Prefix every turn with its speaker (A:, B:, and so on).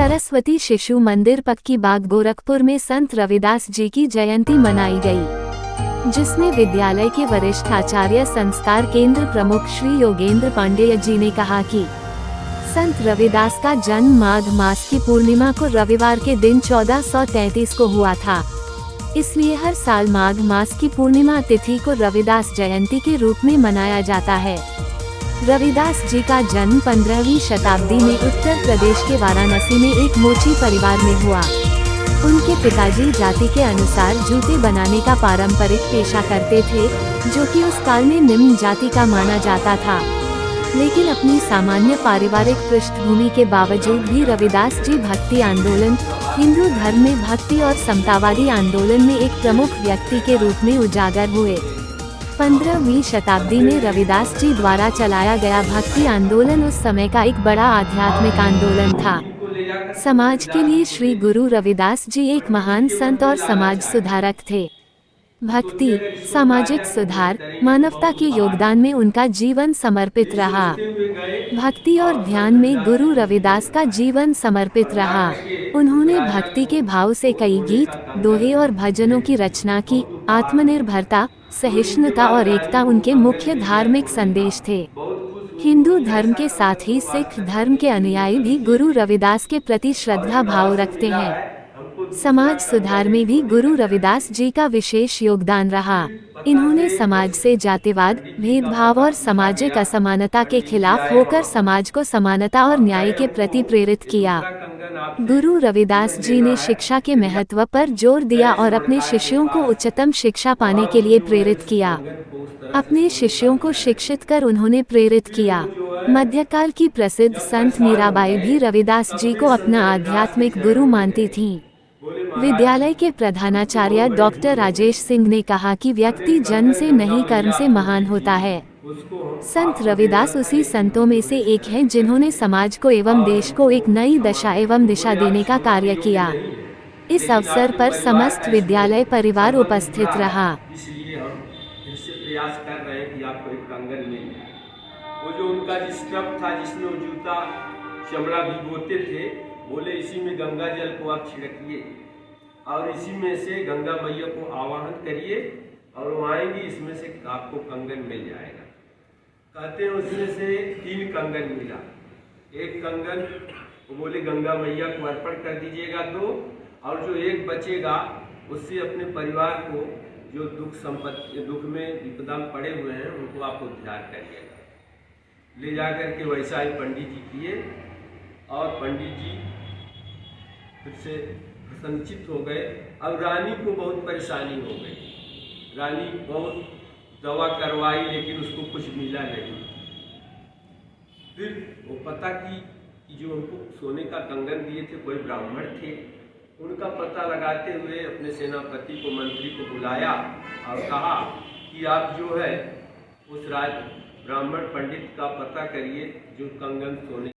A: सरस्वती शिशु मंदिर पक्की बाग गोरखपुर में संत रविदास जी की जयंती मनाई गई, जिसमें विद्यालय के वरिष्ठ आचार्य संस्कार केंद्र प्रमुख श्री योगेंद्र पांडेय जी ने कहा कि संत रविदास का जन्म माघ मास की पूर्णिमा को रविवार के दिन 1433 को हुआ था। इसलिए हर साल माघ मास की पूर्णिमा तिथि को रविदास जयंती के रूप में मनाया जाता है। रविदास जी का जन्म 15वीं शताब्दी में उत्तर प्रदेश के वाराणसी में एक मोची परिवार में हुआ। उनके पिताजी जाति के अनुसार जूते बनाने का पारंपरिक पेशा करते थे, जो कि उस काल में निम्न जाति का माना जाता था। लेकिन अपनी सामान्य पारिवारिक पृष्ठभूमि के बावजूद भी रविदास जी भक्ति आंदोलन, हिंदू धर्म में भक्ति और समतावादी आंदोलन में एक प्रमुख व्यक्ति के रूप में उजागर हुए। 15वीं शताब्दी में रविदास जी द्वारा चलाया गया भक्ति आंदोलन उस समय का एक बड़ा आध्यात्मिक आंदोलन था। समाज के लिए श्री गुरु रविदास जी एक महान संत और समाज सुधारक थे। भक्ति, सामाजिक सुधार, मानवता के योगदान में उनका जीवन समर्पित रहा। भक्ति और ध्यान में गुरु रविदास का जीवन समर्पित रहा। उन्होंने भक्ति के भाव से कई गीत, दोहे और भजनों की रचना की। आत्मनिर्भरता, सहिष्णुता और एकता उनके मुख्य धार्मिक संदेश थे। हिंदू धर्म के साथ ही सिख धर्म के अनुयायी भी गुरु रविदास के प्रति श्रद्धा भाव रखते हैं। समाज सुधार में भी गुरु रविदास जी का विशेष योगदान रहा। इन्होंने समाज से जातिवाद, भेदभाव और सामाजिक असमानता के खिलाफ होकर समाज को समानता और न्याय के प्रति प्रेरित किया। गुरु रविदास जी ने शिक्षा के महत्व पर जोर दिया और अपने शिष्यों को उच्चतम शिक्षा पाने के लिए प्रेरित किया। अपने शिष्यों को शिक्षित कर उन्होंने प्रेरित किया। मध्यकाल की प्रसिद्ध संत मीराबाई भी रविदास जी को अपना आध्यात्मिक गुरु मानती थीं। विद्यालय के प्रधानाचार्य डॉक्टर राजेश सिंह ने कहा कि व्यक्ति जन्म से नहीं कर्म से महान होता है। संत रविदास उसी संतों में से एक हैं जिन्होंने समाज को एवं देश को एक नई दशा एवं दिशा देने का कार्य किया। इस अवसर पर समस्त विद्यालय परिवार उपस्थित रहा।
B: इसलिए हम फिर से प्रयास कर रहे हैं कि आपको एक कंगन मिल जाए। वो जो उनका जिस टब था जिसमें वो जूता चमड़ा भिगोते थे, बोले इसी में गंगा जल को आप छिड़किए और इसी में से गंगा मैया को आवाहन करिए और वो आएंगी, इसमें से आपको कंगन मिल जाएगा। कहते हैं उसमें से 3 कंगन मिला। एक कंगन वो बोले गंगा मैया को अर्पण कर दीजिएगा 2, और जो एक बचेगा उससे अपने परिवार को जो दुख में विपदा में पड़े हुए हैं उनको आप उद्धार करिएगा। ले जाकर के वैसा ही पंडित जी किए और पंडित जी फिर से प्रसन्नचित हो गए। अब रानी को बहुत परेशानी हो गई। रानी बहुत दवा करवाई लेकिन उसको कुछ मिला नहीं। फिर वो पता की कि जो उनको सोने का कंगन दिए थे कोई ब्राह्मण थे। उनका पता लगाते हुए अपने सेनापति को, मंत्री को बुलाया और कहा कि आप जो है उस ब्राह्मण पंडित का पता करिए जो कंगन सोने